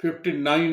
59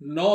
9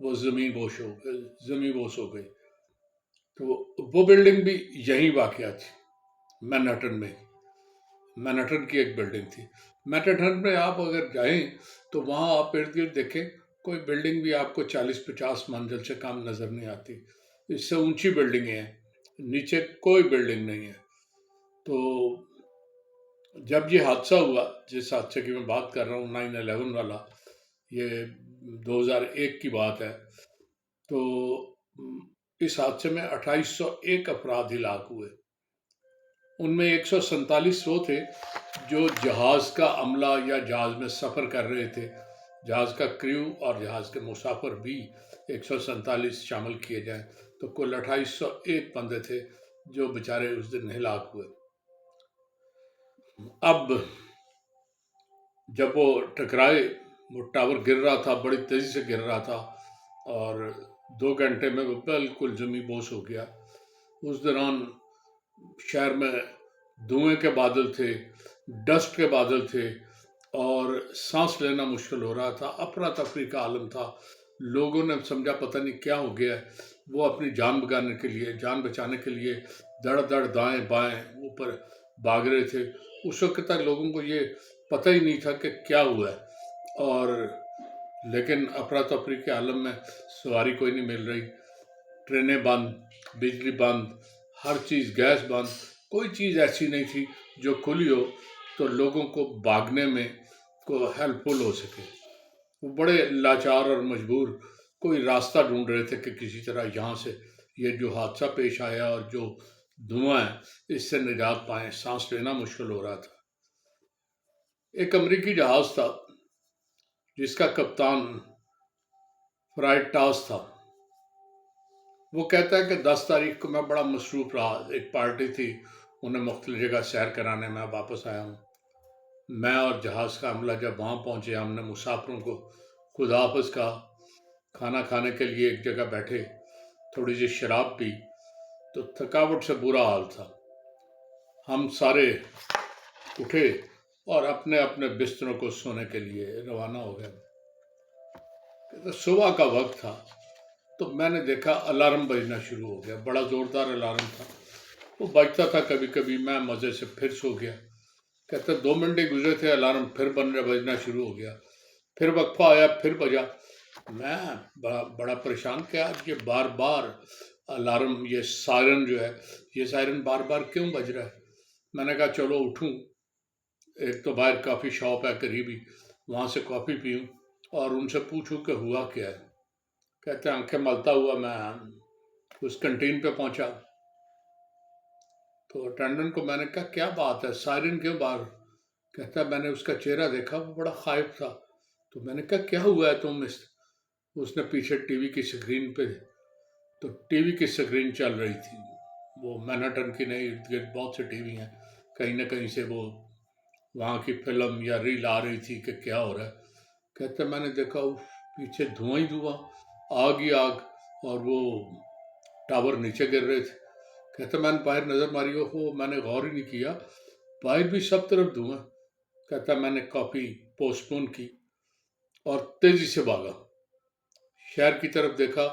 وہ زمین بوس ہو گئی. تو وہ بلڈنگ بھی یہیں واقع تھی، مینہٹن میں. مینہٹن کی ایک بلڈنگ تھی. مینہٹن میں آپ اگر جائیں تو وہاں آپ ارد گرد دیکھیں، کوئی بلڈنگ بھی آپ کو 40-50 منزل سے کم نظر نہیں آتی. اس سے اونچی بلڈنگیں ہیں، نیچے کوئی بلڈنگ نہیں ہے. تو جب یہ حادثہ ہوا، جس حادثے کی میں بات کر رہا ہوں 9/11 والا، یہ 2001 کی بات ہے، تو اس حادثے میں 2801 افراد ہلاک ہوئے. ان میں 147 وہ تھے جو جہاز کا عملہ یا جہاز میں سفر کر رہے تھے. جہاز کا کریو اور جہاز کے مسافر بھی 147 شامل کیے جائیں تو کل 2801 بندے تھے جو بیچارے اس دن ہلاک ہوئے. اب جب وہ ٹکرائے، وہ ٹاور گر رہا تھا، بڑی تیزی سے گر رہا تھا، اور 2 گھنٹے میں وہ بالکل زمین بوس ہو گیا. اس دوران شہر میں دھوئیں کے بادل تھے، ڈسٹ کے بادل تھے، اور سانس لینا مشکل ہو رہا تھا. افراتفری کا عالم تھا. لوگوں نے سمجھا پتہ نہیں کیا ہو گیا ہے. وہ اپنی جان بچانے کے لیے دڑ دڑ دائیں بائیں اوپر بھاگ رہے تھے. اس وقت تک لوگوں کو یہ پتہ ہی نہیں تھا کہ کیا ہوا ہے. اور لیکن افراتفری کے عالم میں سواری کوئی نہیں مل رہی، ٹرینیں بند، بجلی بند، ہر چیز، گیس بند، کوئی چیز ایسی نہیں تھی جو کھلی ہو تو لوگوں کو بھاگنے میں کو ہیلپ فل ہو سکے. وہ بڑے لاچار اور مجبور کوئی راستہ ڈھونڈ رہے تھے کہ کسی طرح یہاں سے یہ جو حادثہ پیش آیا اور جو دھواں ہے اس سے نجات پائیں. سانس لینا مشکل ہو رہا تھا. ایک امریکی جہاز تھا جس کا کپتان فرائڈ ٹاس تھا. وہ کہتا ہے کہ 10 تاریخ کو میں بڑا مصروف رہا، ایک پارٹی تھی، انہیں مختلف جگہ سیر کرانے میں واپس آیا ہوں. میں اور جہاز کا عملہ جب وہاں پہنچے، ہم نے مسافروں کو خدا حافظ کہا، کھانا کھانے کے لیے ایک جگہ بیٹھے، تھوڑی سی شراب پی تو تھکاوٹ سے برا حال تھا. ہم سارے اٹھے اور اپنے اپنے بستروں کو سونے کے لیے روانہ ہو گئے. صبح کا وقت تھا تو میں نے دیکھا الارم بجنا شروع ہو گیا. بڑا زوردار الارم تھا، وہ بجتا تھا کبھی کبھی. میں مزے سے پھر سو گیا. کہتے 2 منٹ ہی گزرے تھے، الارم پھر بجنا شروع ہو گیا. پھر وقفہ آیا، پھر بجا. میں بڑا پریشان کیا یہ بار بار الارم، یہ سائرن جو ہے، یہ سائرن بار بار کیوں بج رہا ہے. میں نے کہا چلو اٹھوں، ایک تو باہر کافی شاپ ہے قریبی، وہاں سے کافی پیوں اور ان سے پوچھوں کہ ہوا کیا ہے. کہتے ہیں آنکھیں ملتا ہوا میں اس کنٹین پہ پہنچا تو اٹینڈنٹ کو میں نے کہا کیا بات ہے، سائرن کیوں باہر. کہتا ہے میں نے اس کا چہرہ دیکھا، وہ بڑا خائف تھا. تو میں نے کہا کیا ہوا ہے تم اس نے پیچھے ٹی وی کی سکرین پہ، تو ٹی وی کی سکرین چل رہی تھی. وہ مینہٹن کی نہیں، ارد گرد بہت سے ٹی وی ہیں، کہیں نہ کہیں سے وہ وہاں کی فلم یا ریل آ رہی تھی کہ کیا ہو رہا ہے. کہتے میں نے دیکھا پیچھے دھواں ہی دھواں، آگ ہی آگ، اور وہ ٹاور نیچے گر رہے تھے. کہتے میں نے باہر نظر ماری، میں نے غور ہی نہیں کیا، باہر بھی سب طرف دھواں. کہتا میں نے کافی پوسٹ پون کی اور تیزی سے بھاگا. شہر کی طرف دیکھا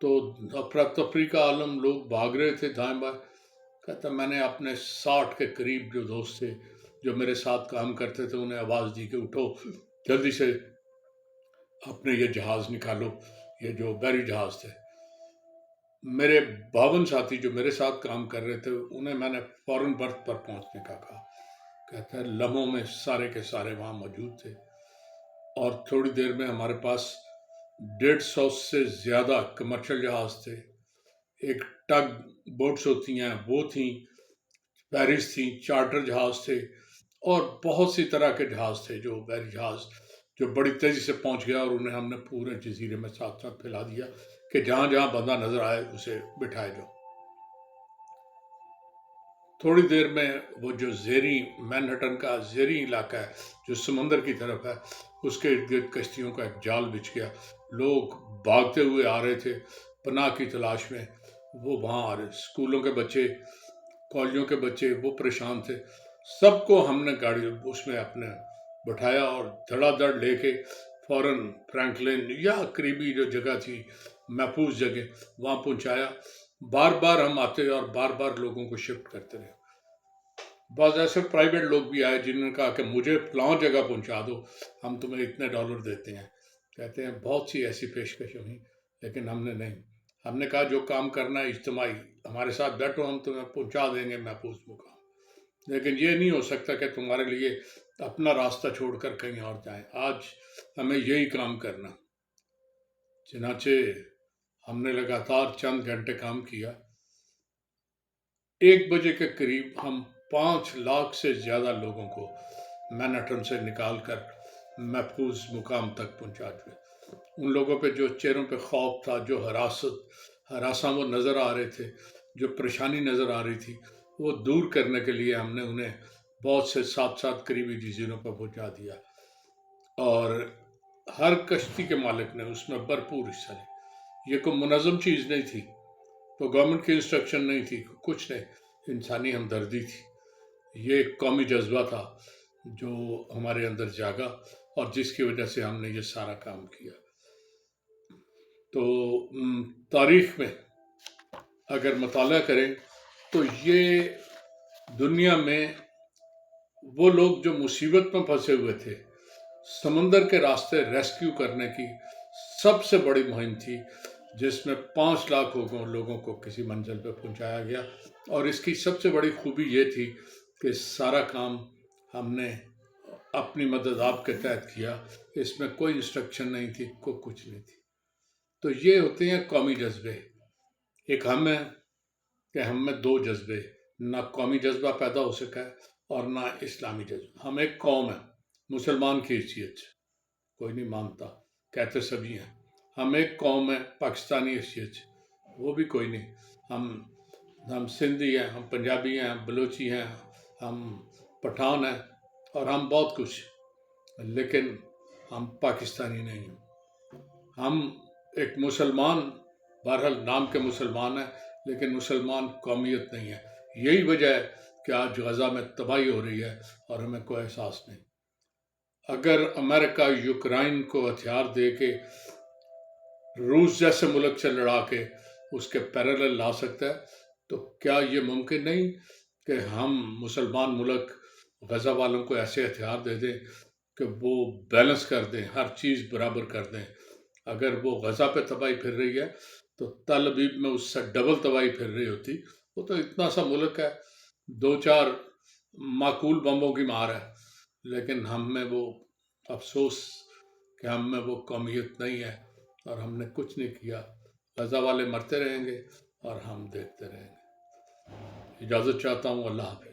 تو افراتفری کا عالم، لوگ بھاگ رہے تھے دائیں بائیں. کہتا میں نے اپنے 60 کے قریب جو دوست تھے جو میرے ساتھ کام کرتے تھے انہیں آواز دی کہ اٹھو، جلدی سے اپنے یہ جہاز نکالو، یہ جو بحری جہاز تھے. میرے 52 ساتھی جو میرے ساتھ کام کر رہے تھے انہیں میں نے فوراً برتھ پر پہنچنے کا کہا. کہتا ہے لمحوں میں سارے کے سارے وہاں موجود تھے اور تھوڑی دیر میں ہمارے پاس 150 سے زیادہ کمرشل جہاز تھے. ایک ٹگ بوٹس ہوتی ہیں وہ تھیں، پیرس تھیں، چارٹر جہاز تھے اور بہت سی طرح کے جہاز تھے جو بحری جہاز جو بڑی تیزی سے پہنچ گیا اور انہیں ہم نے پورے جزیرے میں ساتھ ساتھ پھیلا دیا کہ جہاں جہاں بندہ نظر آئے اسے بٹھائے جاؤ. تھوڑی دیر میں وہ جو مینہٹن کا زیریں علاقہ ہے جو سمندر کی طرف ہے، اس کے ارد گرد کشتیوں کا ایک جال بچھ گیا. لوگ بھاگتے ہوئے آ رہے تھے پناہ کی تلاش میں. وہ وہاں آ رہے، اسکولوں کے بچے، کالجوں کے بچے، وہ پریشان تھے. سب کو ہم نے گاڑی اس میں اپنے بٹھایا اور دھڑا دھڑ لے کے فوراً فرینکلن یا قریبی جو جگہ تھی محفوظ جگہ وہاں پہنچایا. بار بار ہم آتے اور بار بار لوگوں کو شفٹ کرتے رہے. بعض ایسے پرائیویٹ لوگ بھی آئے جنہوں نے کہا کہ مجھے فلاں جگہ پہنچا دو، ہم تمہیں اتنے ڈالر دیتے ہیں. کہتے ہیں بہت سی ایسی پیشکشیں ہوئیں، لیکن ہم نے نہیں. ہم نے کہا جو کام کرنا ہے اجتماعی، ہمارے ساتھ بیٹھو، ہم تمہیں پہنچا دیں گے محفوظ مقام. لیکن یہ نہیں ہو سکتا کہ تمہارے لیے اپنا راستہ چھوڑ کر کہیں اور جائیں. آج ہمیں یہی کام کرنا. چنانچہ ہم نے لگاتار چند گھنٹے کام کیا. 1 بجے کے قریب ہم 5 لاکھ سے زیادہ لوگوں کو مینہٹن سے نکال کر محفوظ مقام تک پہنچا دیے. ان لوگوں پہ جو چہروں پہ خوف تھا، جو ہراساں وہ نظر آ رہے تھے، جو پریشانی نظر آ رہی تھی، وہ دور کرنے کے لیے ہم نے انہیں بہت سے ساتھ قریبی جزیروں پر پہنچا دیا. اور ہر کشتی کے مالک نے اس میں بھرپور حصہ لیا. یہ کوئی منظم چیز نہیں تھی، تو گورنمنٹ کی انسٹرکشن نہیں تھی، کچھ نہیں، انسانی ہمدردی تھی. یہ ایک قومی جذبہ تھا جو ہمارے اندر جاگا اور جس کی وجہ سے ہم نے یہ سارا کام کیا. تو تاریخ میں اگر مطالعہ کریں تو یہ دنیا میں وہ لوگ جو مصیبت میں پھنسے ہوئے تھے، سمندر کے راستے ریسکیو کرنے کی سب سے بڑی مہم تھی، جس میں 5 لاکھ لوگوں کو کسی منزل پہ پہنچایا گیا. اور اس کی سب سے بڑی خوبی یہ تھی کہ سارا کام ہم نے اپنی مدد آپ کے تحت کیا. اس میں کوئی انسٹرکشن نہیں تھی، کوئی کچھ نہیں تھی. تو یہ ہوتے ہیں قومی جذبے. ایک ہم ہے کہ ہم میں 2 جذبے، نہ قومی جذبہ پیدا ہو سکا ہے اور نہ اسلامی جذبہ. ہم ایک قوم ہیں مسلمان کی حیثیت سے، کوئی نہیں مانتا، کہتے سبھی ہیں. ہم ایک قوم ہے پاکستانی حیثیت سے، وہ بھی کوئی نہیں. ہم سندھی ہیں، ہم پنجابی ہیں، ہم بلوچی ہیں، ہم پٹھان ہیں، اور ہم بہت کچھ، لیکن ہم پاکستانی نہیں ہیں. ہم ایک مسلمان، بہرحال نام کے مسلمان ہیں، لیکن مسلمان قومیت نہیں ہے. یہی وجہ ہے کہ آج غزہ میں تباہی ہو رہی ہے اور ہمیں کوئی احساس نہیں. اگر امریکہ یوکرائن کو ہتھیار دے کے روس جیسے ملک سے لڑا کے اس کے پیرالل لا سکتا ہے، تو کیا یہ ممکن نہیں کہ ہم مسلمان ملک غزہ والوں کو ایسے ہتھیار دے دیں کہ وہ بیلنس کر دیں، ہر چیز برابر کر دیں. اگر وہ غزہ پہ تباہی پھر رہی ہے تو تل ابیب میں اس سے ڈبل تباہی پھر رہی ہوتی. وہ تو اتنا سا ملک ہے، 2-4 معقول بمبوں کی مار ہے، لیکن ہم میں وہ افسوس کہ ہم میں وہ قومیت نہیں ہے اور ہم نے کچھ نہیں کیا. غزہ والے مرتے رہیں گے اور ہم دیکھتے رہیں گے. اجازت چاہتا ہوں. اللہ حافظ.